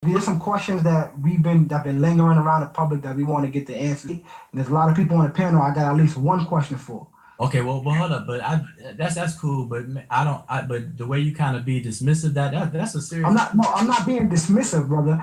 There's some questions that been lingering around the public that we want to get the answers. And there's a lot of people on the panel. I got at least one question for. Okay, well, hold up, but that's cool, but I don't, but the way you kind of be dismissive, that's a I'm serious. not. No, I'm not being dismissive, brother.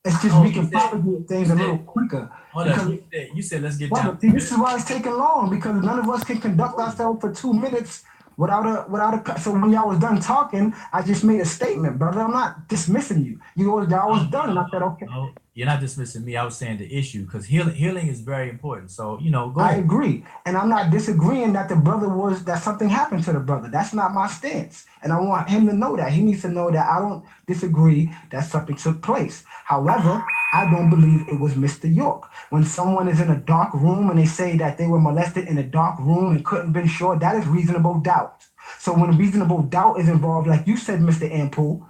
It's just Oh, we can propagate you things a little said, quicker hold up, because, you said let's get brother. down See, to this is why it's taking long because none of us can conduct ourselves for 2 minutes without a. So when y'all was done talking, I just made a statement, brother. I'm not dismissing you. Y'all was No, done, and I said, okay. no, you're not dismissing me. I was saying the issue because healing is very important. So go I ahead. agree. And I'm not disagreeing that that something happened to the brother. That's not my stance. And I want him to know that. He needs to know that I don't disagree that something took place. However, I don't believe it was Mr. York. When someone is in a dark room and they say that they were molested in a dark room and couldn't been sure, that is reasonable doubt. So when reasonable doubt is involved, like you said, Mr. Ampool,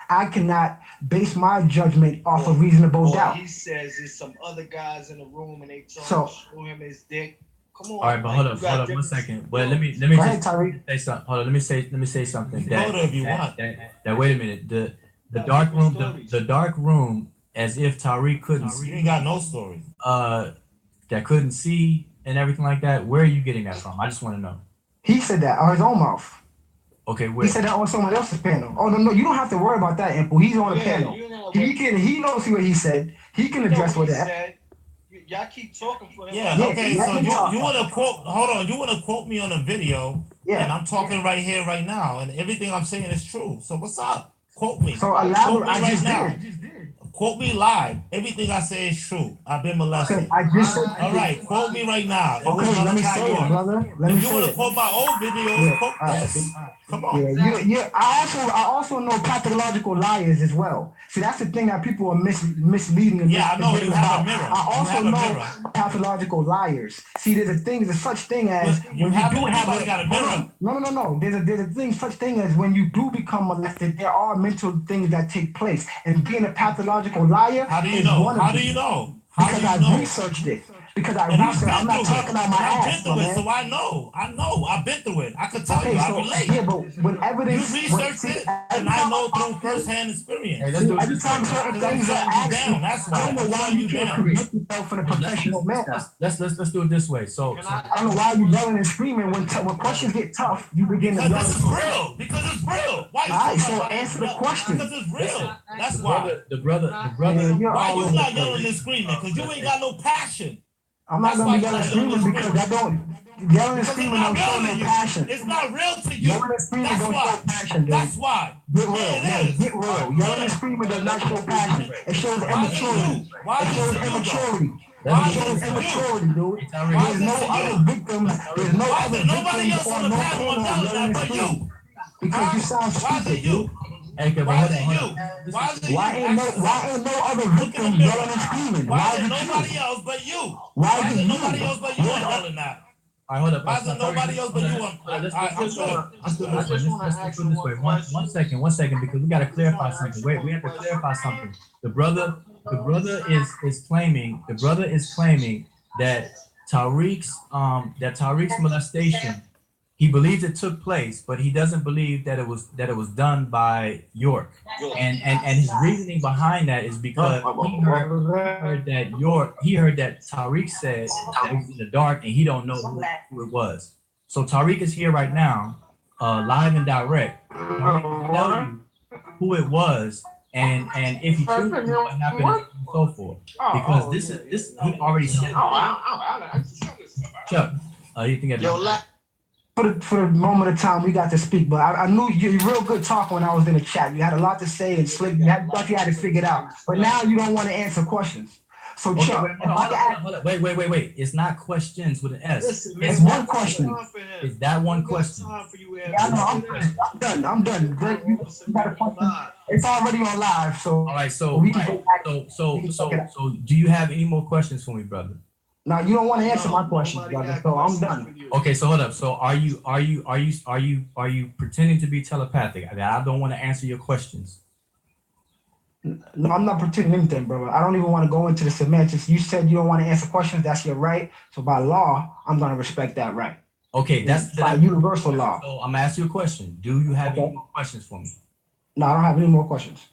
I cannot base my judgment off of reasonable doubt. He says there's some other guys in the room and they told him So to show him his dick. Come All right, on, but like you hold got up one different second. Well, let me go ahead, just Tyreek. say something. Hold on, let me say something. Go there if you want. Wait a minute. The got dark different room, stories. the dark room, as if Tariq couldn't You see, ain't got no story. that couldn't see and everything like that. Where are you getting that from? I just want to know. He said that on his own mouth. Okay, He where? said that on someone else's panel. Oh no, no, you don't have to worry about that, Imple. He's on the Yeah, panel. you know He what can. He knows what he said. He can you know address what what he that. said. Y'all keep talking for him. Yeah, Yeah, okay, let so him talk. you want to quote, hold on, you want to quote me on a video, and Yeah. I'm talking right here, right now, and everything I'm saying is true. So what's up? Quote me. So Quote elaborate. me I right just now. did. Quote me live. Everything I say is true. I've been Okay, molested. I just said. All right, quote me right now. It was Okay, let me Malachi say it, York. brother. Let me If you say want to it. quote my old videos, Yeah. quote All right. this. Come Yeah, on. yeah. I also know pathological liars as well. See, that's the thing that people are misleading and Yeah, I know misforgetting you have a about. mirror. I You also have a know mirror. pathological liars. See, there's such thing as You when you have do have everybody a got a hold mirror. on. No. There's a thing such thing as when you do become molested, there are mental things that take place, and being a pathological liar How do you is know? one of How do you them know? How because do you I know? researched it. Because I And I've researched. I'm been not through it. talking out my And I've been ass, my through it, man. so I know. I know. I've been through it. I could tell Okay, you. I so relate. yeah, but when You evidence, researched see, it, every and time I I know through talk to you, firsthand Hey, experience. let's see, do it every this way. time certain Because I'm things are shutting you asked, down. That's I why. don't know I'm why shutting you you can't down. conduct yourself in a professional manner. Let's do it this way. I don't know why you yelling and screaming when questions get tough. You begin to Because yell this and is scream. real. Because it's real. Why you All so right, much? so Why answer the you question. Because it's listen. real. That's The why. brother, the brother, the brother. Man, you're Why all you over the not yelling and place. screaming? Because you ain't got no passion. I'm not That's gonna why be you're yelling and not yelling and screaming because screaming. that don't yelling and Because it's screaming not don't show real no to you. passion. It's not real to Yelling you. and screaming That's don't show why. passion, dude. That's why. Get real, Yeah, man. it is. Get real. Yelling and Yeah. screaming does not show passion. It shows Why is it immaturity. you? Why It is shows this to you though? immaturity. Let's It Why do is it shows this this to way. you? immaturity, dude. Hey, Tyreek, Why There's is no this to other you? victims. There's no Why is other there nobody victims else on on the no panel panel telling yelling that and but screaming you? because you Huh? sound Why is it stupid, dude. you? Okay, but Why hold is on, it hold you? on. This Why is is it you? Why Ask yourself. ain't no other Look in the victims yelling mirror. and screaming? Why Why is is it it you? nobody else but you? Why Why is is it it you? nobody else but you You're on the yelling that? all right. Hold up. Why is Now, it Tyreek, nobody else hold but on. you on? Hold on. I'm good. Let's do it I this way. just Let's want to let's ask do it you this one way. One question. second, because we got to I just clarify want to something. ask you Wait, we one have to question. clarify something. The brother is claiming that Tariq's molestation. He believes it took place, but he doesn't believe that it was done by York. And his reasoning behind that is because he heard that Tariq said that it was in the dark and he don't know who it was. So Tariq is here right now, live and direct. Tariq can tell you who it was and if he chooses to, what happened and so forth. Because this he already said it. Chuck, you think Yo, for the moment of time we got to speak, but I knew you real good talking when I was in the chat. You had a lot to say and slick. Thought you had it figured out, but now you don't want to answer questions. So Okay, wait, Chuck, if hold I on, can hold on, ask, hold on. Wait. It's not questions with an S. listen, it's man. We one ain't got question. time for him. It's that We one ain't got question. time for you, Yeah, I It's know. Amber. that I'm one Sit question. done. I'm done. I'm done. Great. down. You got a question? Nah. It's already on live, All right, so we can go back. We so can check it so out. so do you have any more questions for me, brother? Now you don't want to answer No, my questions, nobody brother. got So I'm questions for done. you. Okay, so hold up. So are you pretending to be telepathic? I don't want to answer your questions. No, I'm not pretending anything, brother. I don't even want to go into the semantics. You said you don't want to answer questions. That's your right. So by law, I'm gonna respect that right. Okay, By universal law. so I'm gonna ask you a question. Do you have any Okay. more questions for me? No, I don't have any more questions.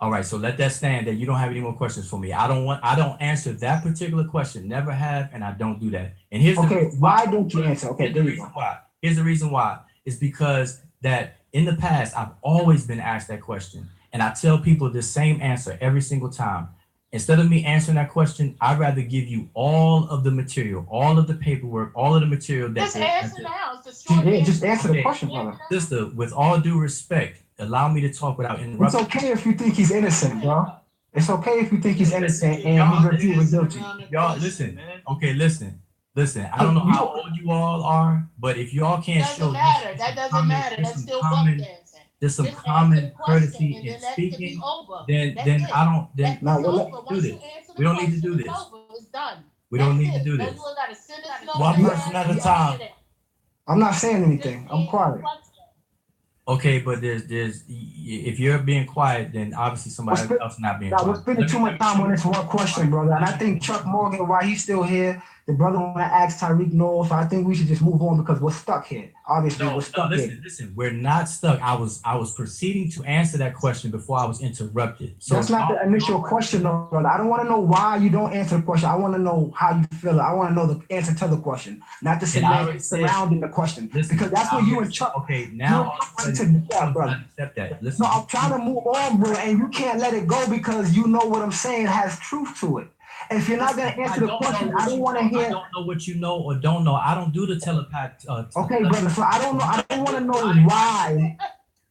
All right, so let that stand that you don't have any more questions for me. I don't answer that particular question. Never have, and I don't do that. And here's Okay, why don't you answer? Okay, Here's the there you reason go. why. Here's the reason why. It's because that in the past, I've always been asked that question. And I tell people the same answer every single time. Instead of me answering that question, I'd rather give you all of the material, all of the paperwork, all of the material Just answer now. It's a Yeah, short just answer the Okay. question, brother. Sister, with all due respect, allow me to talk without It's interrupting. okay if you think he's innocent, bro. It's okay if you think he's innocent and Y'all- he's guilty or guilty. Y'all, listen. Okay, listen. I don't know how old you all are, but if y'all can't show Doesn't matter. That doesn't matter. That's still buck dancing. there's some Just answer common the question courtesy and in then that could be speaking, over. then That's then it. I don't then That's Now, it's well, over. do Once this. you answer the We don't need to question, do it's this. over. It's done. We don't That's need to it. do No, this. you gotta send us no One more. person at a You time. did it. I'm not saying Just anything. I'm answer quiet. the question. Okay, but there's if you're being quiet, then obviously somebody We're else not being Now, we're quiet. spending too much time on this one question, brother. And I think Chuck Morgan, while he's still here, the brother want to ask Tyreek Noel. So I think we should just move on because we're stuck here. Obviously, No, we're stuck here. listen. We're not stuck. I was proceeding to answer that question before I was interrupted. So That's not the initial question, though, brother. I don't want to know why you don't answer the question. I want to know how you feel. I want to know the answer to the question, not the And I already semantics said- surrounding the question. Listen, Because that's what you and Chuck. Okay, You now and all of a Chuck wanted sudden, to do that, brother. I accept that. Listen, No, I'm trying to move on, bro, and you can't let it go because you know what I'm saying has truth to it. If you're not gonna answer the question, I don't want to I hear. don't know what you know or don't know. I don't do the telepath. Okay, brother. So I don't know. I don't want to know why.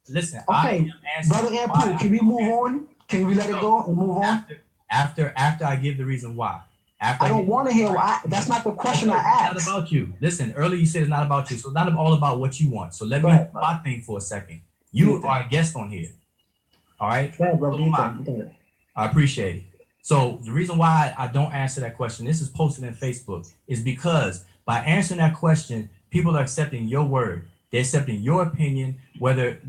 Listen, Okay, I am answering Brother why. Ampu, can we move on? Can we let it go and move on? After I give the reason why. After I don't want to hear why. That's not the question I It's asked. not about you. Listen, earlier you said it's not about you, so it's not all about what you want. So let Go me ahead, do my thing for a second. You are a guest on here. All right. Go ahead, brother. So You am I. think, go ahead. I appreciate it. So the reason why I don't answer that question, this is posted in Facebook, is because by answering that question, people are accepting your word. They're accepting your opinion, whether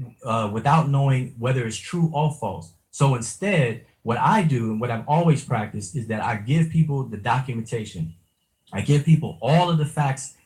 without knowing whether it's true or false. So instead, what I do and what I've always practiced is that I give people the documentation. I give people all of the facts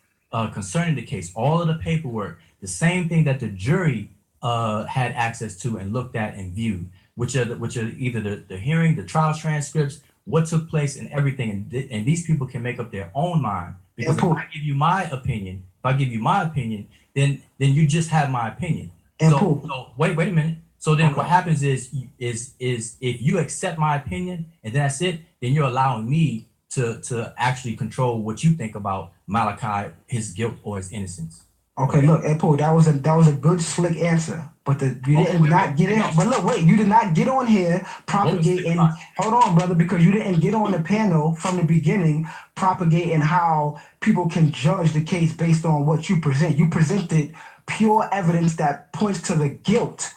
concerning the case, all of the paperwork, the same thing that the jury had access to and looked at and viewed, which are either the hearing, the trial transcripts, what took place, and everything. And these people can make up their own mind because if I give you my opinion, then you just have my opinion. So wait a minute. So then what happens is if you accept my opinion and that's it, then you're allowing me to actually control what you think about Malachi, his guilt or his innocence. Okay, look, Ampu, that was a good you did not get in. But look, wait, you did not get on here propagating. Hold on, brother, because you didn't get on the panel from the beginning propagating how people can judge the case based on what you present. You presented pure evidence that points to the guilt.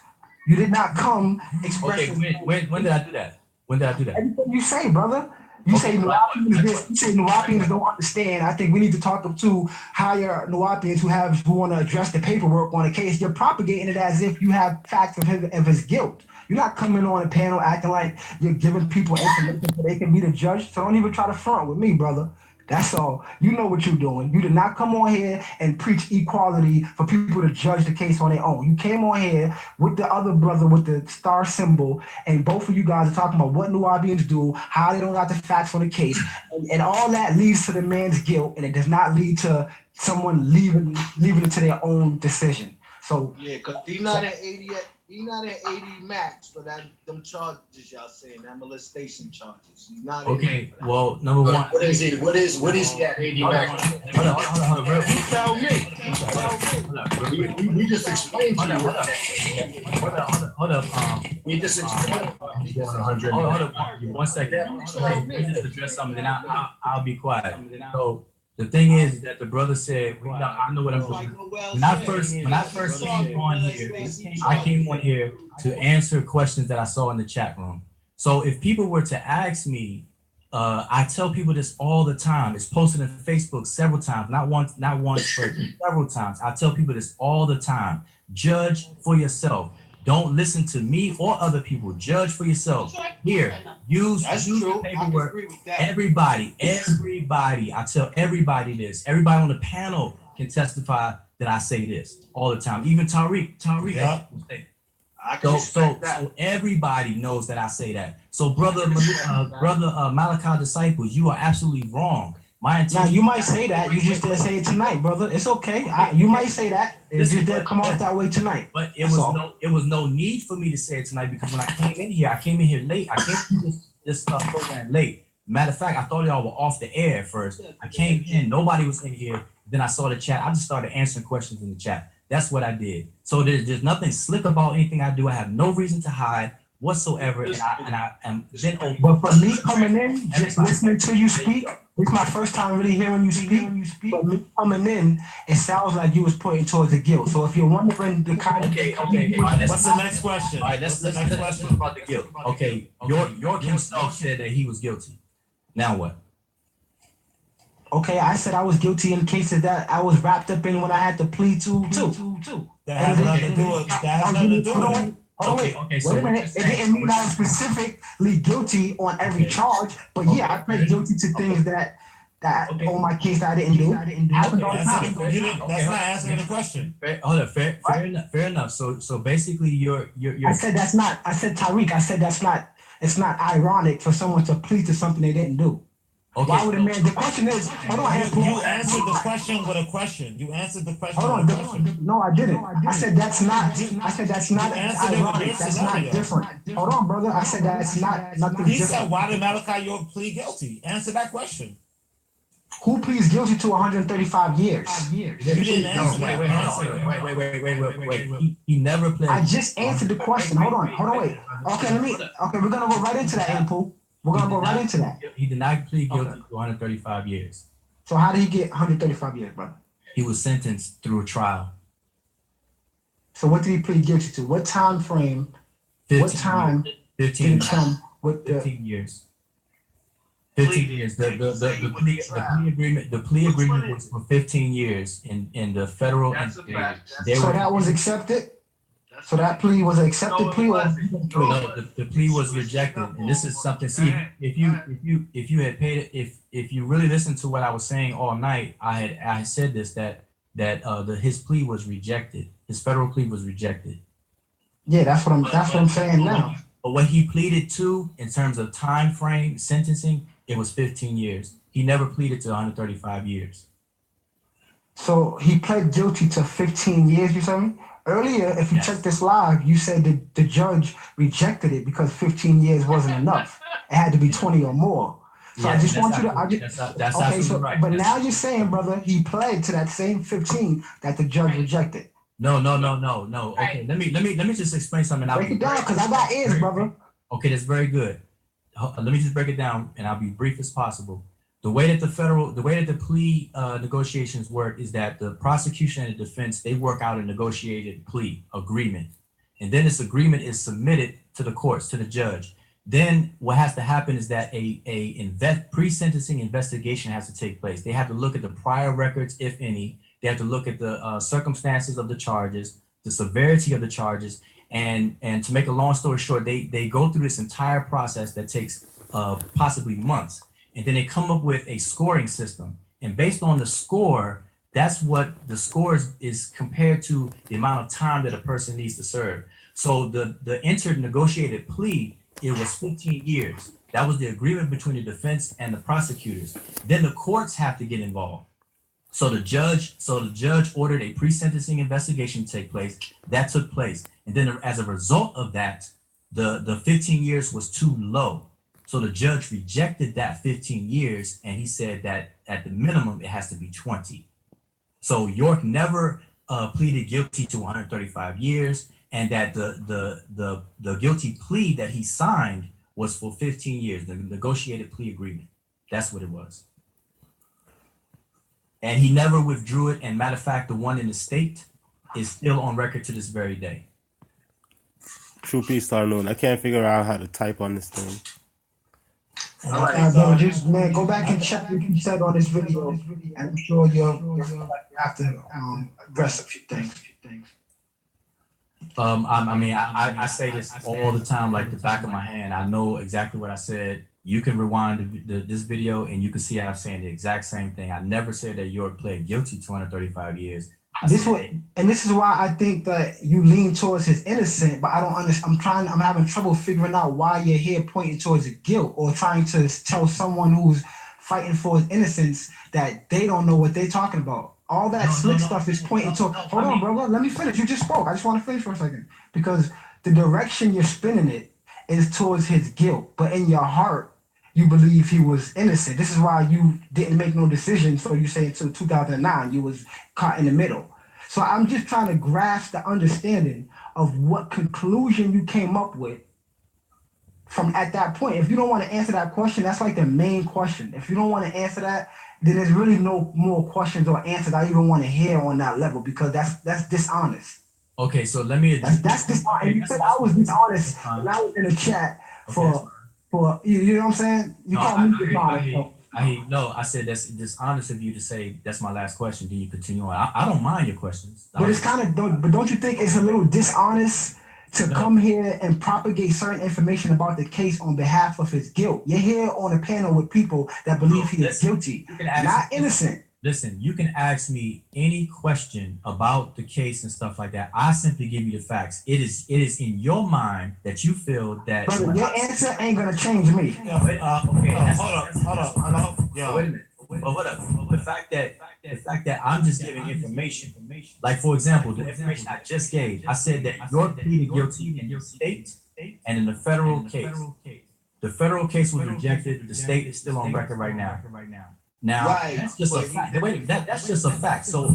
You did not come expressing. Okay, when did I do that? When did I do that? Everything you say, brother. You say Nuwapians this. You say Nuwapians don't understand. I think we need to talk to higher Nuwapians who want to address the paperwork on the case. You're propagating it as if you have facts of his guilt. You're not coming on a panel acting like you're giving people information so they can be the judge. So don't even try to front with me, brother. That's all. You know what you're doing. You did not come on here and preach equality for people to judge the case on their own. You came on here with the other brother with the star symbol, and both of you guys are talking about what Nuwapians do, how they don't got the facts on the case, and all that leads to the man's guilt, and it does not lead to someone leaving it to their own decision. So yeah, because he's not at 80 yet. He's not at 80 max for them charges y'all saying, that molestation charges. He's not okay. Well, number one. What is he? What is he at 80 max? Hold on. You tell me. We just explained to you. Hold up. We just explained. Hold up. 1 second. Let me just address something, then I'll be quiet. So the thing is that the brother said, I know what I'm doing. When I first came on here, I came on here to answer questions that I saw in the chat room. So if people were to ask me, I tell people this all the time. It's posted on Facebook several times, not once, but several times. I tell people this all the time. Judge for yourself. Don't listen to me or other people. Judge for yourself. Here, use the paperwork. Everybody. I tell everybody this. Everybody on the panel can testify that I say this all the time. Even Tariq. Yeah. I can So respect that. so everybody knows that I say that. So brother Malachi disciples, you are absolutely wrong. My Now intention. you might say that. You just didn't say it tonight, brother. It's okay. You might say that. It just didn't come off that way tonight. But That's all. it was no need for me to say it tonight because when I came in here late. I came to this program late. Matter of fact, I thought y'all were off the air at first. I came in, nobody was in here. Then I saw the chat. I just started answering questions in the chat. That's what I did. So there's nothing slick about anything I do. I have no reason to hide whatsoever. And I am then open. But for me coming in, just listening to you speak, it's my first time really hearing you speak. But me coming in, it sounds like you was pointing towards the guilt. So if you're wondering the kind of Okay. What's the next question? All right, let's talk about the guilt. Okay, York himself said that he was guilty. Now what? Okay, I said I was guilty in cases that I was wrapped up in when I had to plead to too. That has nothing to do with it. Okay, Okay, wait a minute. It didn't mean I was specifically guilty on every charge, but yeah, I pled guilty to things that on my case that I didn't do. Happens all the time. That's not answering the question. Hold on, fair enough. So basically, you're. I said that's not. I said Tariq. I said that's not. It's not ironic for someone to plead to something they didn't do. Okay. Why would a man? The question is, hold on, You answered the question with a question. You answered the question hold with a on. question. No, I didn't. I said that's not. I said that's not You answered it with ironic. your That's not scenario. different. Hold on, brother. I said that's not nothing He said, different. why did Malachi York plead guilty? Answer that question. Who pleads guilty to 135 years? You didn't answer Wait, that. wait. He never played. I just answered the question. Hold on, wait. Okay, we're gonna go right into that, Ample. We're gonna go right into that. He did not plead guilty to 135 years. So how did he get 135 years, brother? He was sentenced through a trial. So what did he plead guilty to? What time frame? 15 What time did 15 it come with the 15 years. 15 years. The plea agreement was for 15 years in the federal entity. so that was accepted? So that plea was an accepted plea or No, the plea was rejected, and this is something. See, if you had paid it, if you really listened to what I was saying all night, I said this that his plea was rejected. His federal plea was rejected. yeah, that's what I'm saying now. But what he pleaded to in terms of time frame sentencing, it was 15 years. He never pleaded to 135 years. So he pled guilty to 15 years, you said me? Earlier, if you check this live, you said that the judge rejected it because 15 years wasn't enough. It had to be 20 or more. So I just want you to. That's okay, so right. but now you're saying, brother, he pled to that same 15 that the judge rejected. No. Okay, let me just explain something. Break it down, because I got ears, brother. Okay, that's very good. Let me just break it down, and I'll be brief as possible. The way that the plea negotiations work is that the prosecution and the defense, they work out a negotiated plea agreement, and then this agreement is submitted to the courts, to the judge. Then what has to happen is that a pre-sentencing investigation has to take place. They have to look at the prior records, if any. They have to look at the circumstances of the charges, the severity of the charges, and to make a long story short, they go through this entire process that takes possibly months. And then they come up with a scoring system. And based on the score, that's what the score is compared to the amount of time that a person needs to serve. So the entered negotiated plea, it was 15 years. That was the agreement between the defense and the prosecutors. Then the courts have to get involved. So the judge ordered a pre-sentencing investigation to take place. That took place. And then as a result of that, the 15 years was too low. So the judge rejected that 15 years, and he said that at the minimum, it has to be 20. So York never pleaded guilty to 135 years, and that the guilty plea that he signed was for 15 years, the negotiated plea agreement. That's what it was. And he never withdrew it. And matter of fact, the one in the state is still on record to this very day. True peace, Tarnoon. I can't figure out how to type on this thing. Bro, just man, go back and check what you said on this video, and I'm sure you have to address a few things. I say this all the time, like the back of my hand. I know exactly what I said. You can rewind this video and you can see I'm saying the exact same thing. I never said that York pled guilty to 235 years. This is why I think that you lean towards his innocent, but I don't understand. I'm having trouble figuring out why you're here pointing towards his guilt or trying to tell someone who's fighting for his innocence that they don't know what they're talking about. All that slick stuff is pointing to. Hold on, brother. Let me finish. You just spoke. I just want to finish for a second because the direction you're spinning it is towards his guilt, but in your heart, you believe he was innocent. This is why you didn't make no decision. So you say until 2009, you was caught in the middle. So I'm just trying to grasp the understanding of what conclusion you came up with from at that point. If you don't want to answer that question, that's like the main question. If you don't want to answer that, then there's really no more questions or answers I even want to hear on that level because that's dishonest. Okay, so let me. That's dishonest. And you said I was dishonest when I was in the chat for you know what I'm saying? You called me dishonest. I said that's dishonest of you to say that's my last question. Do you continue on? I don't mind your questions. But it's kind of, but don't you think it's a little dishonest to come here and propagate certain information about the case on behalf of his guilt? You're here on a panel with people that believe he is guilty, not innocent. Listen, you can ask me any question about the case and stuff like that. I simply give you the facts. It is in your mind that you feel that. Brother, your answer ain't gonna change me. Okay, Hold up. Wait a minute. But what up? The fact that I'm just giving information. Like for example, the information I just gave, I said that you're pleaded guilty in your state and in the federal case. The federal case was rejected. The state is still on record right now. Now that's just a fact. Wait, that's just a fact. So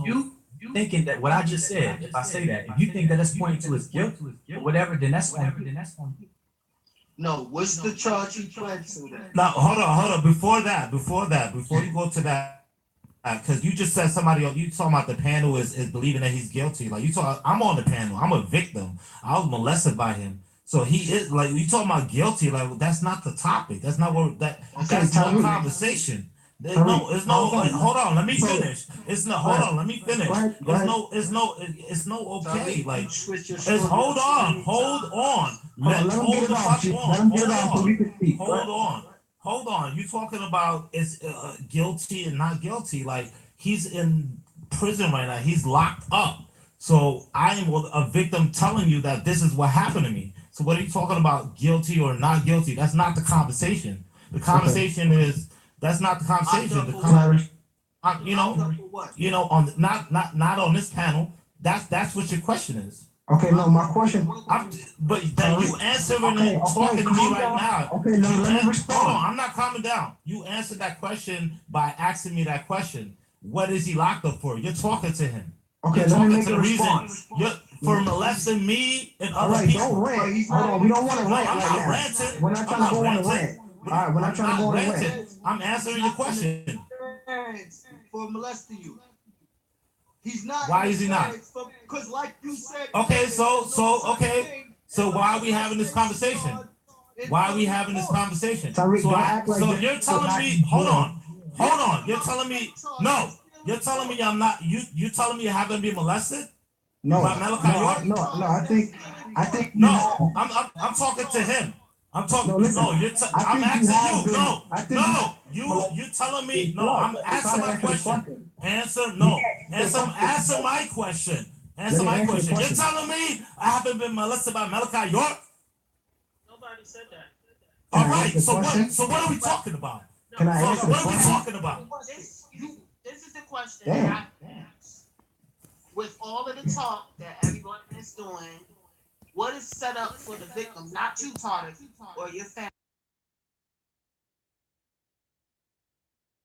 you thinking that what I just said, if I say that, if you think that that's pointing to his guilt or whatever, then that's on you. No, what's the charge you pled to then? Now, hold on. Before you go to that, because you just said somebody else, you talking about the panel is believing that he's guilty. Like I'm on the panel. I'm a victim. I was molested by him. So he is like you talking about guilty. Like that's not the topic. That's not what that's no conversation. There's no. Hold on. Let me finish. Hold on. Let me finish. It's no okay. Like it's hold on. Hold on. You talking about is guilty and not guilty? Like he's in prison right now. He's locked up. So I am a victim telling you that this is what happened to me. So what are you talking about, guilty or not guilty? That's not the conversation. The conversation is that's not the conversation. On not on this panel. That's what your question is. Okay, no, my question. But you answering and talking to me right now. Okay, no, let me respond. Hold on, I'm not calming down. You answered that question by asking me that question. What is he locked up for? You're talking to him. Okay, let me make a response. For molesting me and other people. Don't rant. Hold on, we don't want to rant right now. Ranting. We're not trying to go on a rant. All right, we're not trying to go on a rant. I'm answering your question. For molesting you. He's not. Why is he not? Because like you said. Okay, so why are we having this conversation? Why are we having this conversation? So you're telling me, hold on. You're telling me, no. You're telling me I'm not. You telling me I haven't been molested? No. I think. No. I'm talking to him. I'm talking. I'm asking you. No. You telling me? No. I'm asking my question. Answer no. Answer my question. Answer my question. You're telling me I haven't been molested by Malachi York? Nobody said that. All right. So what are we talking about? Can I answer the What are we question? talking about? This is the question that I asked. With all of the talk that everyone is doing, what is set up for the victim, not you, Tarek, or your family?